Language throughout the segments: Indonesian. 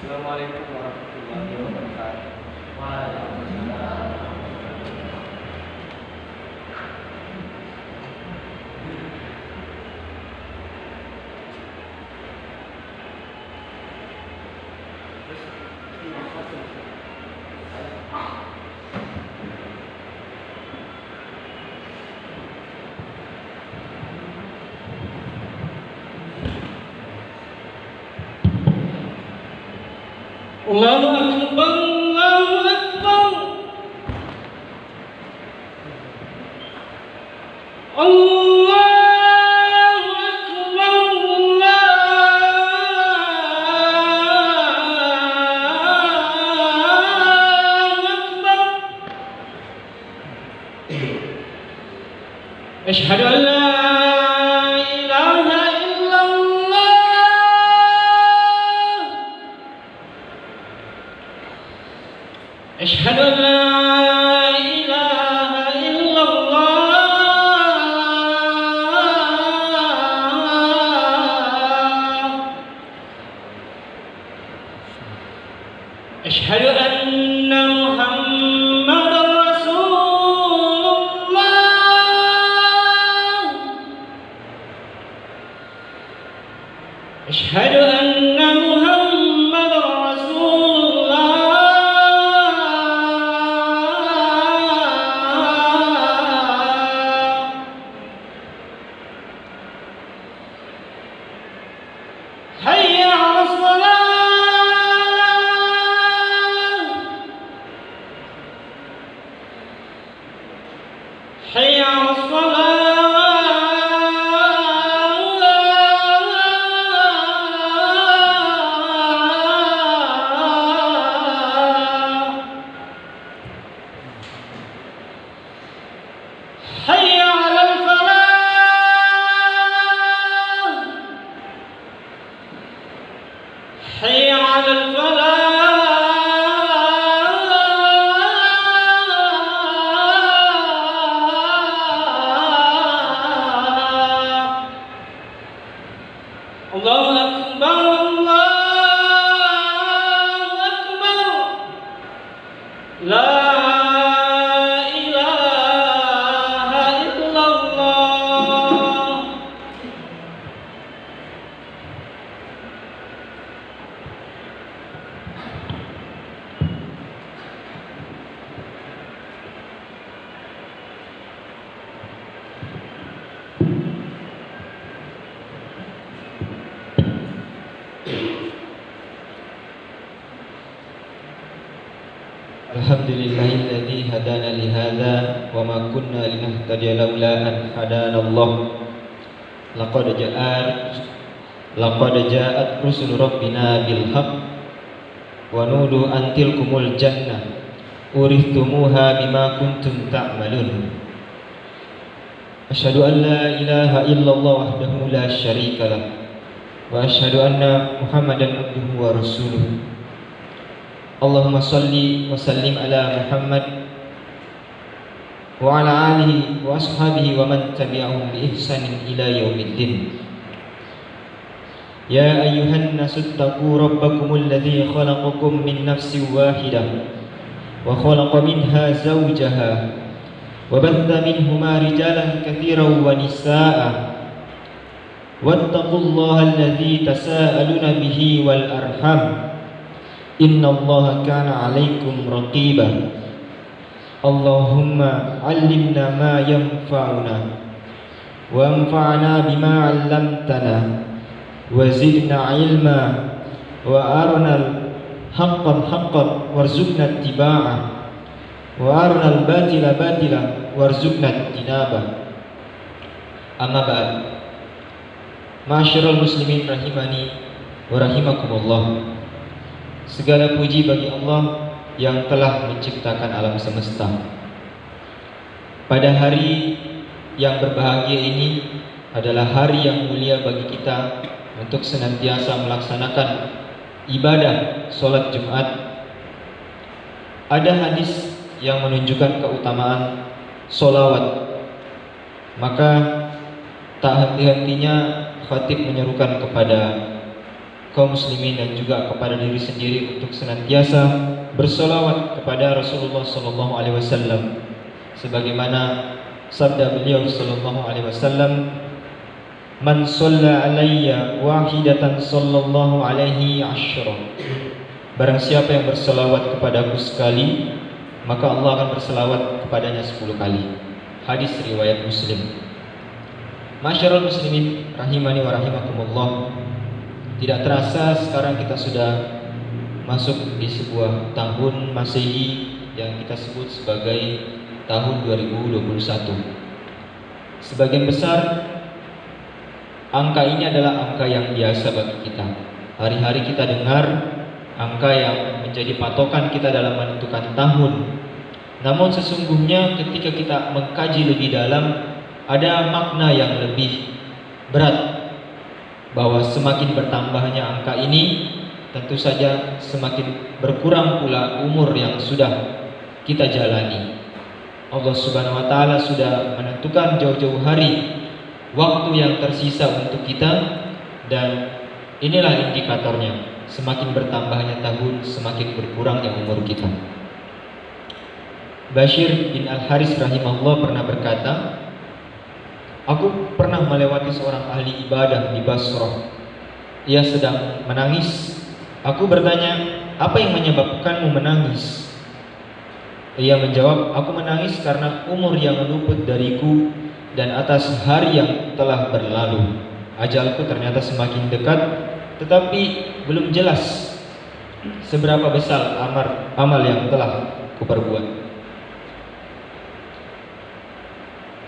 Assalamualaikum warahmatullahi wabarakatuh. Waalaikumsalam. Allahu Akbar, Allahu Akbar. Allahu Akbar, Allahu Akbar. Asyhadu an la ilaha illallah. أشهد أن لا إله إلا الله. أشهد أن محمدا رسول الله. أشهد أن محمدا رسول الله. حي على الصلاة. حي على الصلاة. حي على الفلاح. حي على الفلاح. الله أكبر، الله أكبر. لا إله إلا الله. Alhamdulillahilladzi hadana lihadza wa ma kunna linahtadiya laula an hadana Allah. Laqad ja'at rusul rabbina bil haqq wa nudu an tilkumul jannah uristumuha bima kuntum ta'malun. Asyhadu an la ilaha illallah wahdahu la syarika lah wa asyhadu anna Muhammadan abduhu wa rasuluh. Allahumma salli wa sallim ala Muhammad wa ala alihi wa ashabihi wa man tabi'ahum bi ihsanin ila yaumiddin. Ya ayyuhan nasu ittaqu rabbakumul ladzi khalaqakum min nafsin wahidah wa khalaqa minha zawjaha wa batha minhuma rijalan katsiran wa nisaa'a wattaqullaha alladzi tasaaluna bihi wal arham. Inna Allah kana alaikum raqiba. Allahumma allimna ma yanfa'una wa anfa'na bima 'allamtana wa zidna ilma wa arina al-haqqan haqqan warzuqna ittiba'ah wa arina al-batila batila warzuqna ijtinabah. Amma ba'd. Ma'asyiral muslimin rahimani wa rahimakumullah. Segala puji bagi Allah yang telah menciptakan alam semesta. Pada hari yang berbahagia ini adalah hari yang mulia bagi kita untuk senantiasa melaksanakan ibadah sholat Jumat. Ada hadis yang menunjukkan keutamaan sholawat. Maka tak henti-hentinya khatib menyerukan kepada kaum muslimin dan juga kepada diri sendiri untuk senantiasa bersolawat kepada Rasulullah sallallahu alaihi wasallam sebagaimana sabda beliau sallallahu alaihi wasallam, "Man shalla alayya wahidatan sallallahu alaihi asyra." Barang siapa yang berselawat kepadaku sekali, maka Allah akan berselawat kepadanya 10 kali. Hadis riwayat Muslim. Masyarul muslimin rahimani wa rahimakumullah. Tidak terasa sekarang kita sudah masuk di sebuah tahun Masehi yang kita sebut sebagai tahun 2021. Sebagian besar angka ini adalah angka yang biasa bagi kita. Hari-hari kita dengar angka yang menjadi patokan kita dalam menentukan tahun. Namun sesungguhnya ketika kita mengkaji lebih dalam, ada makna yang lebih berat, bahwa semakin bertambahnya angka ini, tentu saja semakin berkurang pula umur yang sudah kita jalani. Allah Subhanahu wa taala sudah menentukan jauh-jauh hari waktu yang tersisa untuk kita, dan inilah indikatornya. Semakin bertambahnya tahun, semakin berkurangnya umur kita. Bashir bin Al-Haris rahimahullah pernah berkata, "Aku pernah melewati seorang ahli ibadah di Basrah. Ia sedang menangis. Aku bertanya, 'Apa yang menyebabkanmu menangis?' Ia menjawab, 'Aku menangis karena umur yang luput dariku dan atas hari yang telah berlalu. Ajalku ternyata semakin dekat, tetapi belum jelas seberapa besar amal yang telah kuperbuat.'"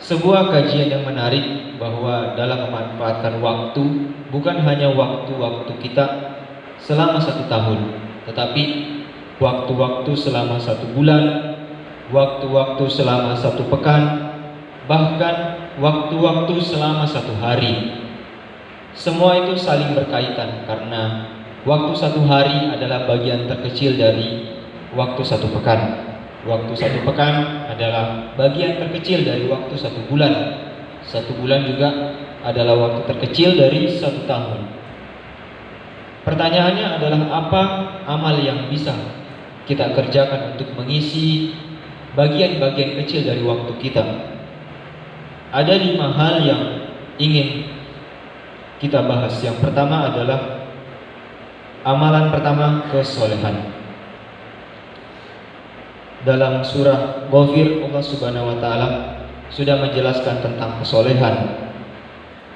Sebuah kajian yang menarik bahwa dalam memanfaatkan waktu, bukan hanya waktu-waktu kita selama 1 tahun, tetapi waktu-waktu selama 1 bulan, waktu-waktu selama 1 pekan, bahkan waktu-waktu selama 1 hari. Semua itu saling berkaitan karena waktu 1 hari adalah bagian terkecil dari waktu 1 pekan. Waktu 1 pekan adalah bagian terkecil dari waktu 1 bulan. 1 bulan juga adalah waktu terkecil dari 1 tahun. Pertanyaannya adalah, apa amal yang bisa kita kerjakan untuk mengisi bagian-bagian kecil dari waktu kita? Ada 5 hal yang ingin kita bahas. Yang pertama adalah amalan pertama, kesolehan. Dalam surah Ghafir, Allah Subhanahu wa taala sudah menjelaskan tentang kesolehan,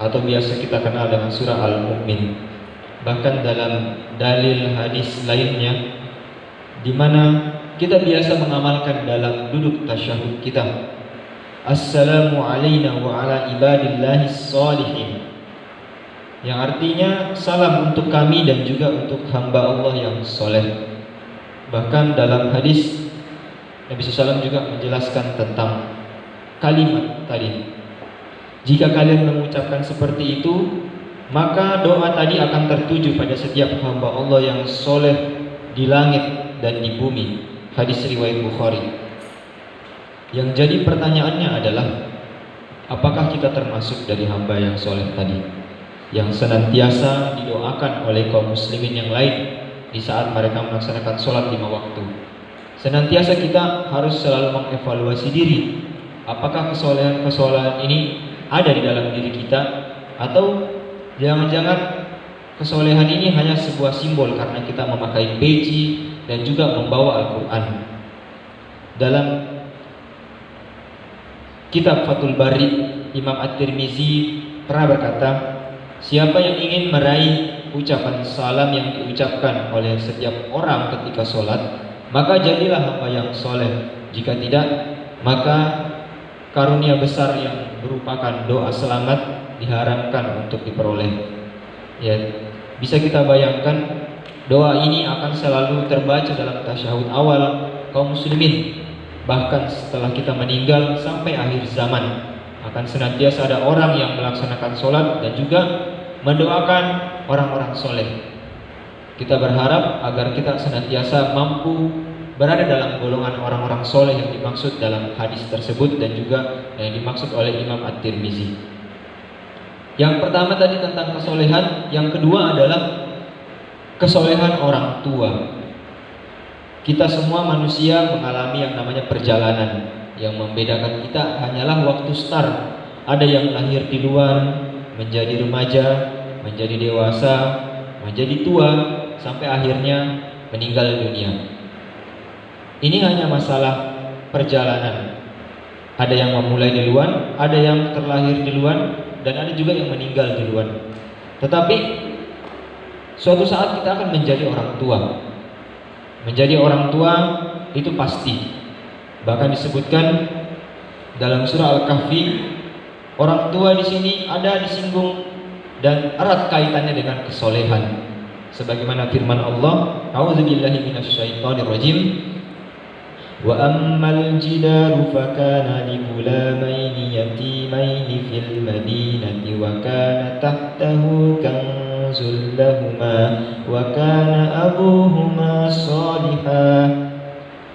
atau biasa kita kenal dengan surah Al-Mu'min. Bahkan dalam dalil hadis lainnya, di mana kita biasa mengamalkan dalam duduk tasyahud kita, "Assalamu alayna wa ala ibadillahis shalihin", yang artinya salam untuk kami dan juga untuk hamba Allah yang soleh. Bahkan dalam hadis Nabi SAW juga menjelaskan tentang kalimat tadi. Jika kalian mengucapkan seperti itu, maka doa tadi akan tertuju pada setiap hamba Allah yang soleh di langit dan di bumi. Hadis riwayat Bukhari. Yang jadi pertanyaannya adalah, apakah kita termasuk dari hamba yang soleh tadi, yang senantiasa didoakan oleh kaum muslimin yang lain di saat mereka melaksanakan sholat 5 waktu? Senantiasa kita harus selalu mengevaluasi diri. Apakah kesolehan-kesolehan ini ada di dalam diri kita, atau jangan-jangan kesolehan ini hanya sebuah simbol karena kita memakai peci dan juga membawa Al-Quran. Dalam kitab Fathul Bari, Imam At-Tirmizi pernah berkata, "Siapa yang ingin meraih ucapan salam yang diucapkan oleh setiap orang ketika sholat, maka jadilah hamba yang soleh. Jika tidak, maka karunia besar yang merupakan doa selamat diharapkan untuk diperoleh." Ya, bisa kita bayangkan doa ini akan selalu terbaca dalam tasyahud awal kaum muslimin. Bahkan setelah kita meninggal sampai akhir zaman, akan senantiasa ada orang yang melaksanakan sholat dan juga mendoakan orang-orang soleh. Kita berharap agar kita senantiasa mampu berada dalam golongan orang-orang soleh yang dimaksud dalam hadis tersebut dan juga yang dimaksud oleh Imam At-Tirmizi. Yang pertama tadi tentang kesolehan, yang kedua adalah kesolehan orang tua. Kita semua manusia mengalami yang namanya perjalanan. Yang membedakan kita hanyalah waktu start. Ada yang lahir di luar, menjadi remaja, menjadi dewasa, menjadi tua, sampai akhirnya meninggal dunia. Ini hanya masalah perjalanan. Ada yang memulai di luar, ada yang terlahir di luar, dan ada juga yang meninggal di luar. Tetapi suatu saat kita akan menjadi orang tua. Menjadi orang tua itu pasti. Bahkan disebutkan dalam surah Al-Kahfi, orang tua di sini ada disinggung dan erat kaitannya dengan kesolehan. Sebagaimana firman Allah, "A'udzubillahi minasyaitonirrajim. Wa ammal jidaru fakana ligulamaini yatimaini fil madinati wa kana tahtahu kanzul lahuma wa kana abuhuma salihah."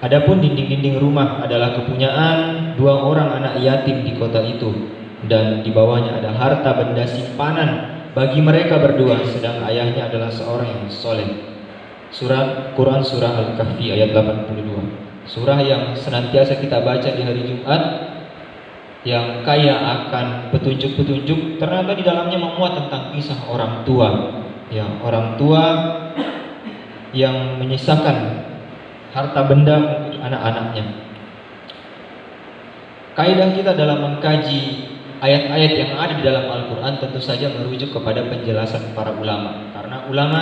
Adapun dinding-dinding rumah adalah kepunyaan dua orang anak yatim di kota itu, dan di bawahnya ada harta benda simpanan bagi mereka berdua, sedang ayahnya adalah seorang yang soleh. Quran Surah Al-Kahfi ayat 82. Surah yang senantiasa kita baca di hari Jumat, yang kaya akan petunjuk-petunjuk. Ternyata di dalamnya memuat tentang kisah orang tua, yang orang tua yang menyisakan harta benda untuk anak-anaknya. Kaidah kita dalam mengkaji ayat-ayat yang ada di dalam Al-Quran tentu saja merujuk kepada penjelasan para ulama. Karena ulama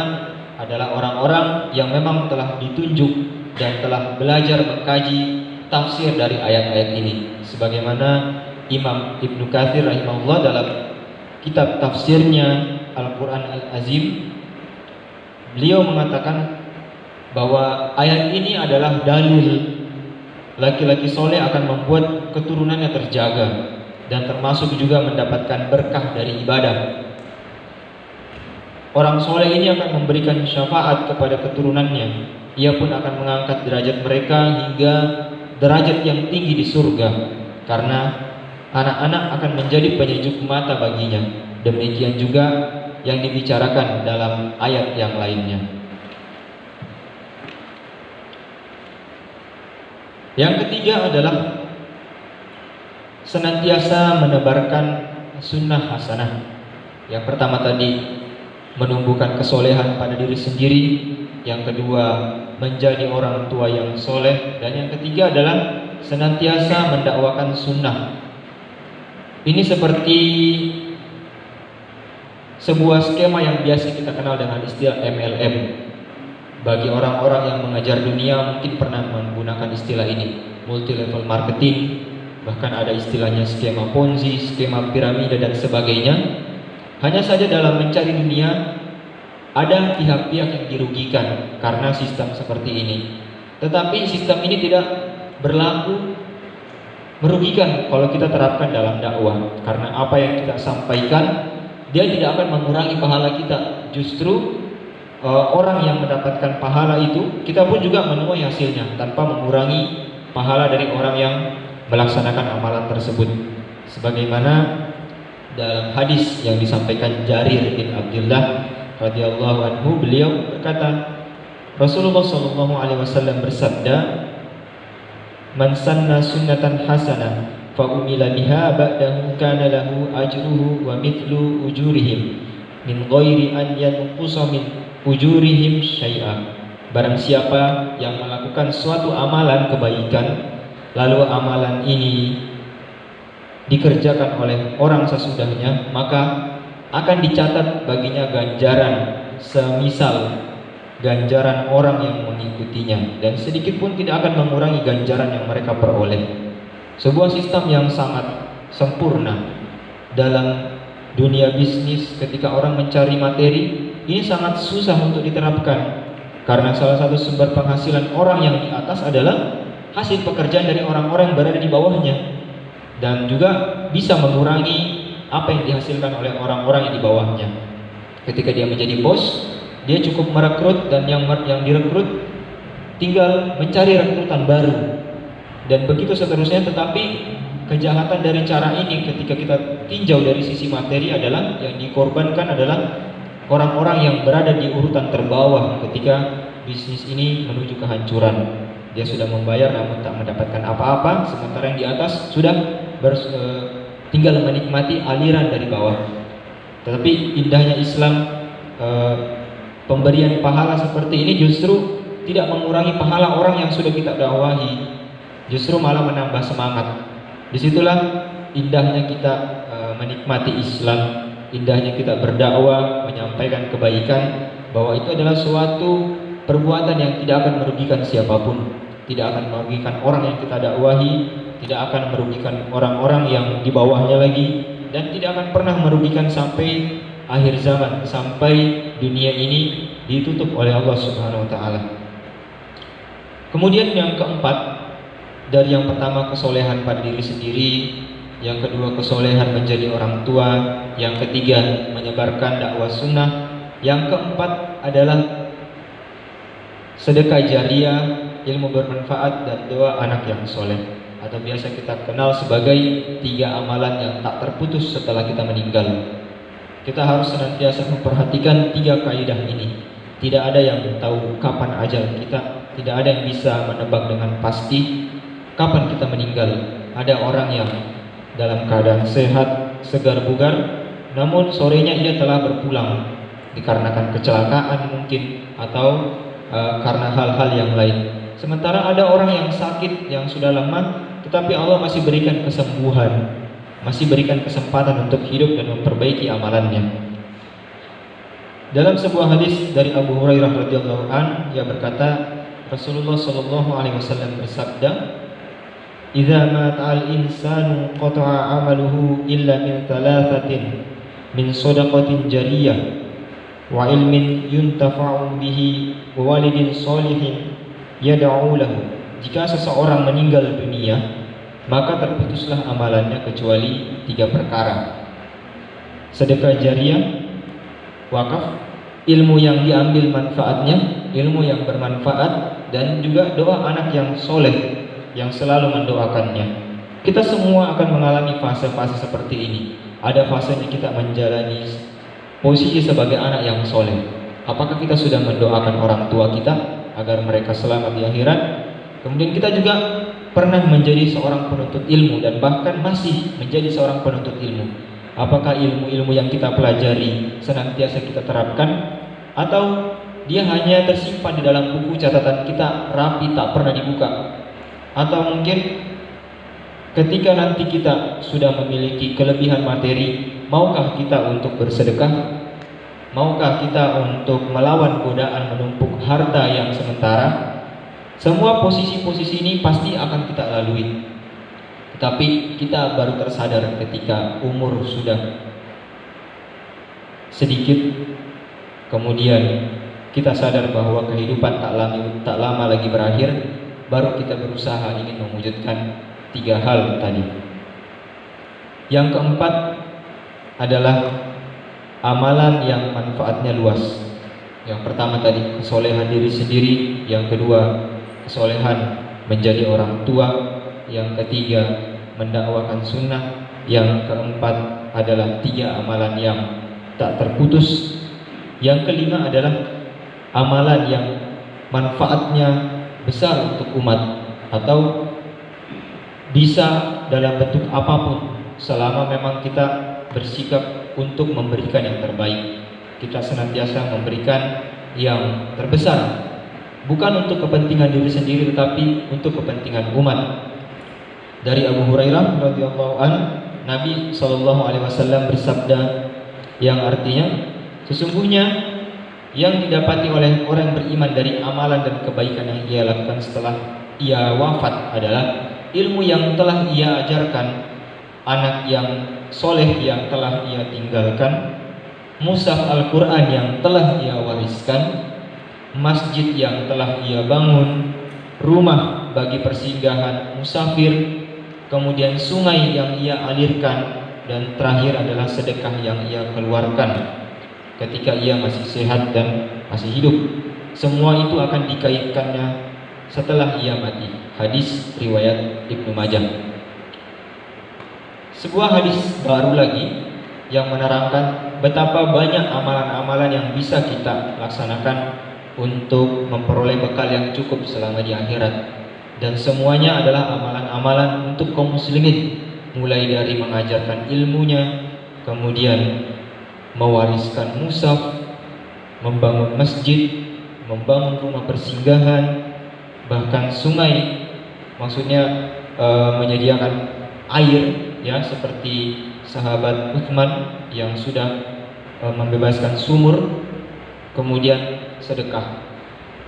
adalah orang-orang yang memang telah ditunjuk dan telah belajar mengkaji tafsir dari ayat-ayat ini. Sebagaimana Imam Ibnu Katsir rahimahullah dalam kitab tafsirnya Al-Quran Al-Azim, beliau mengatakan bahwa ayat ini adalah dalil laki-laki soleh akan membuat keturunannya terjaga dan termasuk juga mendapatkan berkah dari ibadah. Orang soleh ini akan memberikan syafaat kepada keturunannya. Ia pun akan mengangkat derajat mereka hingga derajat yang tinggi di surga, karena anak-anak akan menjadi penyejuk mata baginya. Demikian juga yang dibicarakan dalam ayat yang lainnya. Yang ketiga adalah senantiasa menebarkan sunnah hasanah. Yang pertama tadi menumbuhkan kesolehan pada diri sendiri, yang kedua menjadi orang tua yang soleh, dan yang ketiga adalah senantiasa mendakwakan sunnah. Ini seperti sebuah skema yang biasa kita kenal dengan istilah MLM. Bagi orang-orang yang mengajar dunia mungkin pernah menggunakan istilah ini, multi level marketing, bahkan ada istilahnya skema Ponzi, skema piramida dan sebagainya. Hanya saja dalam mencari dunia ada pihak-pihak yang dirugikan karena sistem seperti ini. Tetapi sistem ini tidak berlaku merugikan kalau kita terapkan dalam dakwah, karena apa yang kita sampaikan dia tidak akan mengurangi pahala kita. Justru orang yang mendapatkan pahala itu, kita pun juga menuai hasilnya tanpa mengurangi pahala dari orang yang melaksanakan amalan tersebut. Sebagaimana dalam hadis yang disampaikan Jarir bin Abdullah radhiyallahu anhu, beliau berkata, Rasulullah sallallahu alaihi wasallam bersabda, "Man sanna sunnatan hasanah fa umila biha ba'dahu kana lahu ajruhu wa mithlu ujurihim min ghairi an yanqusa min ujurihim syai'a." Barang siapa yang melakukan suatu amalan kebaikan, lalu amalan ini dikerjakan oleh orang sesudahnya, maka akan dicatat baginya ganjaran semisal ganjaran orang yang mengikutinya, dan sedikit pun tidak akan mengurangi ganjaran yang mereka peroleh. Sebuah sistem yang sangat sempurna dalam dunia bisnis. Ketika orang mencari materi, ini sangat susah untuk diterapkan, karena salah satu sumber penghasilan orang yang di atas adalah hasil pekerjaan dari orang-orang yang berada di bawahnya, dan juga bisa mengurangi apa yang dihasilkan oleh orang-orang yang di bawahnya. Ketika dia menjadi bos, dia cukup merekrut, dan yang direkrut tinggal mencari rekrutan baru, dan begitu seterusnya. Tetapi kejahatan dari cara ini ketika kita tinjau dari sisi materi adalah yang dikorbankan adalah orang-orang yang berada di urutan terbawah ketika bisnis ini menuju kehancuran. Dia sudah membayar namun tak mendapatkan apa-apa, sementara yang di atas sudah tinggal menikmati aliran dari bawah. Tetapi indahnya Islam, pemberian pahala seperti ini justru tidak mengurangi pahala orang yang sudah kita dakwahi, justru malah menambah semangat. Disitulah indahnya kita menikmati Islam, indahnya kita berdakwah, menyampaikan kebaikan, bahwa itu adalah suatu perbuatan yang tidak akan merugikan siapapun, tidak akan merugikan orang yang kita dakwahi, tidak akan merugikan orang-orang yang di bawahnya lagi, dan tidak akan pernah merugikan sampai akhir zaman, sampai dunia ini ditutup oleh Allah Subhanahu wa taala. Kemudian yang keempat, dari yang pertama kesolehan pada diri sendiri, yang kedua kesolehan menjadi orang tua, yang ketiga menyebarkan dakwah sunnah, yang keempat adalah sedekah jariah, ilmu bermanfaat, dan doa anak yang soleh, atau biasa kita kenal sebagai 3 amalan yang tak terputus setelah kita meninggal. Kita harus senantiasa memperhatikan 3 kaidah ini. Tidak ada yang tahu kapan ajal kita, tidak ada yang bisa menebak dengan pasti kapan kita meninggal. Ada orang yang dalam keadaan sehat, segar bugar, namun sorenya ia telah berpulang dikarenakan kecelakaan mungkin, atau karena hal-hal yang lain. Sementara ada orang yang sakit, yang sudah lama, tetapi Allah masih berikan kesembuhan, masih berikan kesempatan untuk hidup dan memperbaiki amalannya. Dalam sebuah hadis dari Abu Hurairah radhiyallahu an, ia berkata, Rasulullah sallallahu alaihi wasallam bersabda, "Idza mata al-insanu qata'a 'amaluhu illa min thalathatin, min shadaqatin jariyah, wa ilmin yuntafa'u bihi, wa walidin sholihin yad'u lahu." Jika seseorang meninggal dunia, maka terputuslah amalannya kecuali 3 perkara: sedekah jariah, wakaf, ilmu yang diambil manfaatnya, ilmu yang bermanfaat, dan juga doa anak yang soleh yang selalu mendoakannya. Kita semua akan mengalami fase-fase seperti ini. Ada fasenya kita menjalani posisi sebagai anak yang soleh. Apakah kita sudah mendoakan orang tua kita agar mereka selamat di akhirat? Kemudian kita juga pernah menjadi seorang penuntut ilmu dan bahkan masih menjadi seorang penuntut ilmu. Apakah ilmu-ilmu yang kita pelajari senantiasa kita terapkan, atau dia hanya tersimpan di dalam buku catatan kita rapi tak pernah dibuka? Atau mungkin ketika nanti kita sudah memiliki kelebihan materi, maukah kita untuk bersedekah? Maukah kita untuk melawan godaan menumpuk harta yang sementara? Semua posisi-posisi ini pasti akan kita lalui. Tetapi kita baru tersadar ketika umur sudah sedikit, kemudian kita sadar bahwa kehidupan tak lama lagi berakhir, baru kita berusaha ingin mewujudkan 3 hal tadi. Yang keempat adalah amalan yang manfaatnya luas. Yang pertama tadi kesolehan diri sendiri, yang kedua kesolehan menjadi orang tua, yang ketiga mendakwakan sunnah, yang keempat adalah 3 amalan yang tak terputus. Yang kelima adalah amalan yang manfaatnya besar untuk umat, atau bisa dalam bentuk apapun, selama memang kita bersikap untuk memberikan yang terbaik. Kita senantiasa memberikan yang terbesar, bukan untuk kepentingan diri sendiri, tetapi untuk kepentingan umat. Dari Abu Hurairah radhiyallahu an, Nabi SAW bersabda, yang artinya, sesungguhnya yang didapati oleh orang yang beriman dari amalan dan kebaikan yang ia lakukan setelah ia wafat adalah ilmu yang telah ia ajarkan, anak yang soleh yang telah ia tinggalkan, mushaf Al-Quran yang telah ia wariskan, masjid yang telah ia bangun, rumah bagi persinggahan musafir, kemudian sungai yang ia alirkan, dan terakhir adalah sedekah yang ia keluarkan ketika ia masih sehat dan masih hidup. Semua itu akan dikaitkannya setelah ia mati. Hadis riwayat Ibnu Majah. Sebuah hadis baru lagi yang menerangkan betapa banyak amalan-amalan yang bisa kita laksanakan untuk memperoleh bekal yang cukup selama di akhirat. Dan semuanya adalah amalan-amalan untuk kaum muslimin, mulai dari mengajarkan ilmunya, kemudian mewariskan mushaf, membangun masjid, membangun rumah persinggahan, bahkan sungai, maksudnya menyediakan air, ya, seperti sahabat Uthman yang sudah membebaskan sumur, kemudian sedekah.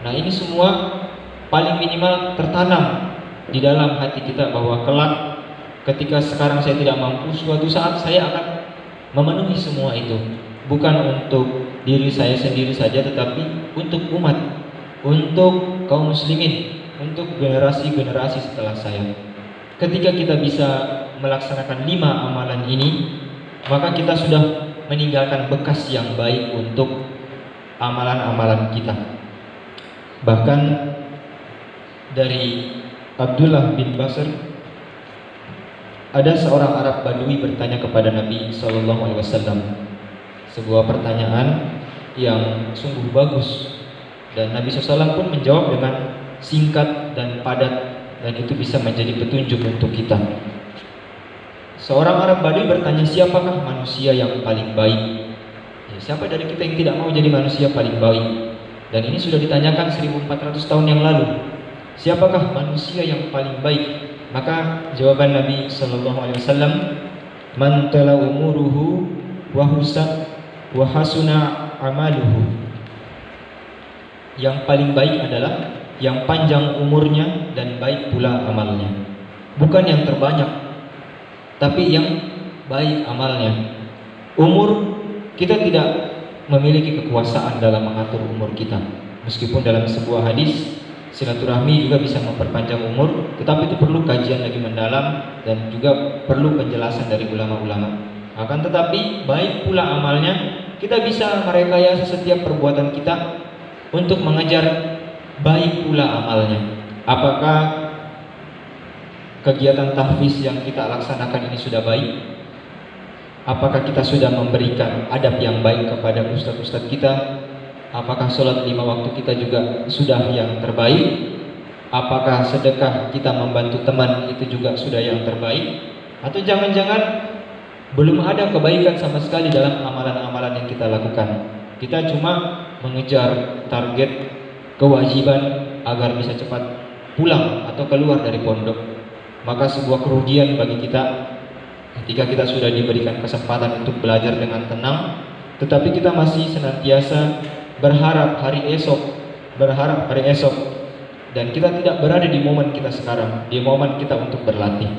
Nah, ini semua paling minimal tertanam di dalam hati kita bahwa kelak ketika sekarang saya tidak mampu, suatu saat saya akan memenuhi semua itu, bukan untuk diri saya sendiri saja, tetapi untuk umat, untuk kaum muslimin, untuk generasi-generasi setelah saya. Ketika kita bisa melaksanakan 5 amalan ini, maka kita sudah meninggalkan bekas yang baik untuk amalan-amalan kita. Bahkan dari Abdullah bin Basr, ada seorang Arab Badui bertanya kepada Nabi SAW sebuah pertanyaan yang sungguh bagus, dan Nabi SAW pun menjawab dengan singkat dan padat, dan itu bisa menjadi petunjuk untuk kita. Seorang Arab Badui bertanya, siapakah manusia yang paling baik? Ya, siapa dari kita yang tidak mau jadi manusia paling baik? Dan ini sudah ditanyakan 1400 tahun yang lalu. Siapakah manusia yang paling baik? Maka jawaban Nabi SAW, man tala umuruhu wa hasuna amaluhu. Yang paling baik adalah yang panjang umurnya dan baik pula amalnya. Bukan yang terbanyak, tapi yang baik amalnya. Umur, kita tidak memiliki kekuasaan dalam mengatur umur kita. Meskipun dalam sebuah hadis, silaturahmi juga bisa memperpanjang umur, tetapi itu perlu kajian lagi mendalam dan juga perlu penjelasan dari ulama-ulama. Akan tetapi baik pula amalnya, kita bisa merekayasa setiap perbuatan kita untuk mengejar baik pula amalnya. Apakah kegiatan tahfiz yang kita laksanakan ini sudah baik? Apakah kita sudah memberikan adab yang baik kepada ustadz-ustadz kita? Apakah sholat 5 waktu kita juga sudah yang terbaik? Apakah sedekah kita membantu teman itu juga sudah yang terbaik? Atau jangan-jangan belum ada kebaikan sama sekali dalam amalan-amalan yang kita lakukan? Kita cuma mengejar target kewajiban agar bisa cepat pulang atau keluar dari pondok. Maka sebuah kerugian bagi kita ketika kita sudah diberikan kesempatan untuk belajar dengan tenang, tetapi kita masih senantiasa berharap hari esok, dan kita tidak berada di momen kita sekarang, di momen kita untuk berlatih.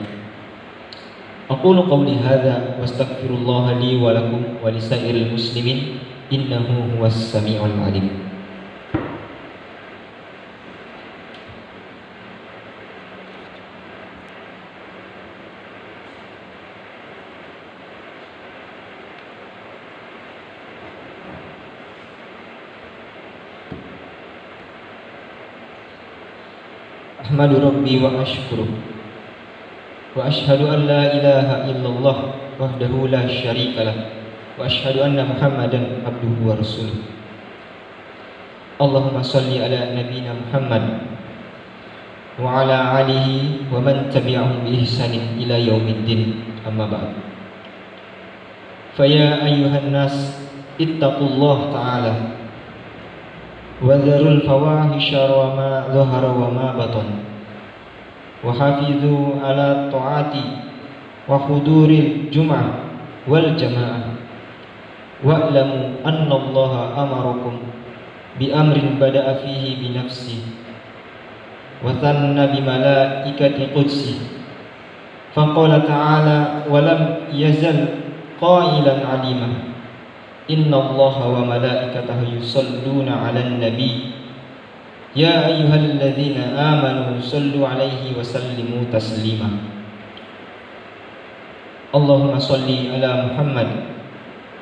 Aqulu qawli hadza wastaghfirullah li wa lakum wa lisairil muslimin innahu huwas samiul alim. Ahmadu Rabbi wa ashkuruh wa ashhadu an la ilaha illallah wahdahu la syarika lah wa ashhadu anna Muhammadan abduhu wa rasuluh. Allahumma salli ala nabiyyina Muhammad wa ala alihi wa man tabi'ahum bi ihsanin ila yaumiddin, amma ba'd. Faya ayyuhan nas ittaqullah ta'ala وذروا الفواحش وما ظهر وما بطن وحافظوا على الطاعات وحضور الجمعة والجماعة واعلموا أن الله أمركم بأمر بدأ فيه بنفسه وثنى بملائكة قدسه فقال تعالى ولم يزل قائلا عليما إن الله وملائكته يصلون على النبي يا أيها الذين آمنوا صلوا عليه وسلموا تسليما اللهم صل على محمد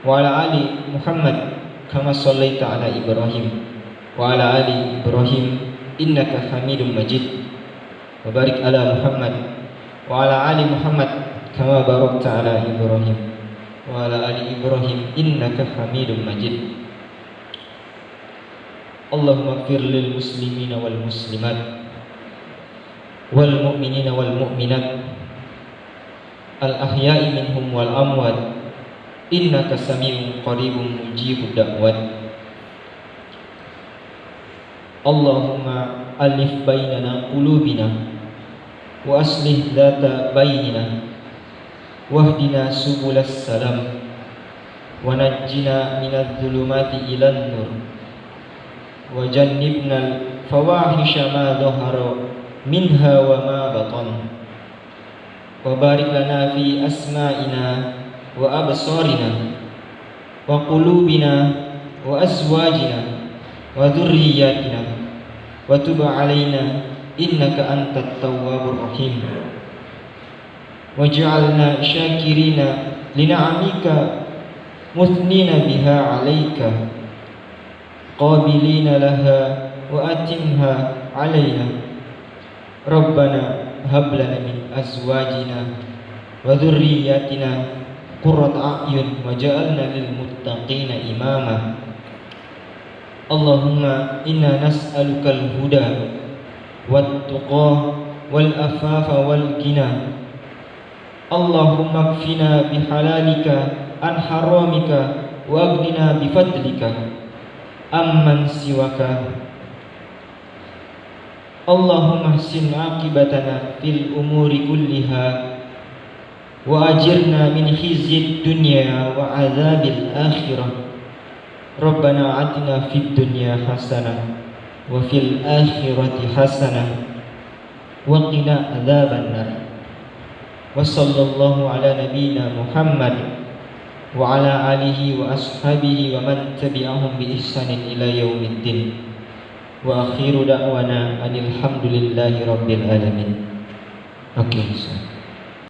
وعلى آل محمد كما صليت على إبراهيم وعلى آل إبراهيم إنك حميد مجيد وبارك على محمد وعلى آل محمد كما باركت على إبراهيم wa ala ali Ibrahim innaka Hamidum Majid. Allahumma ighfir lil muslimina wal muslimat wal mu'minina wal mu'minat al ahya'i minhum wal amwat innaka sami'un qaribun mujibud da'wat. Allahumma alif bainana qulubina wa aslih dhata bainina wahdina subulas salam wa najjina minadh dhulumati ilan nur wa jannibna fawahisha ma dhahara minha wa ma batan wa barik lana fi asma'ina wa absarina wa qulubina wa azwajina wa dhurriyyatina wa tub alaina innaka antat tawwabur rahim waj'alna syakirina lin'amika muthnina biha 'alaika qabilina laha wa atimha 'alaina rabbana hab lana min azwajina wa dhurriyyatina qurrata a'yun waj'alna lil muttaqina imama. Allahumma inna nas'alukal huda wat tuqa wal afafa wal ghina. Allahumma kfina bihalalika an haramika wa aghnina bifadlika amman siwaka. Allahumma ahsin aqibatana fil umuri kulliha wa ajirna min khizyid dunya wa adzabil akhirah. Rabbana atina fid dunya hasanah wa fil akhirati hasanah wa qina adzaban nar. Wa sallallahu ala nabiyyina Muhammad wa ala alihi wa ashabihi wa man tabi'ahum bi ihsanin ila yaumiddin. Wa akhiru da'wana alhamdulillahi rabbil alamin. Oke.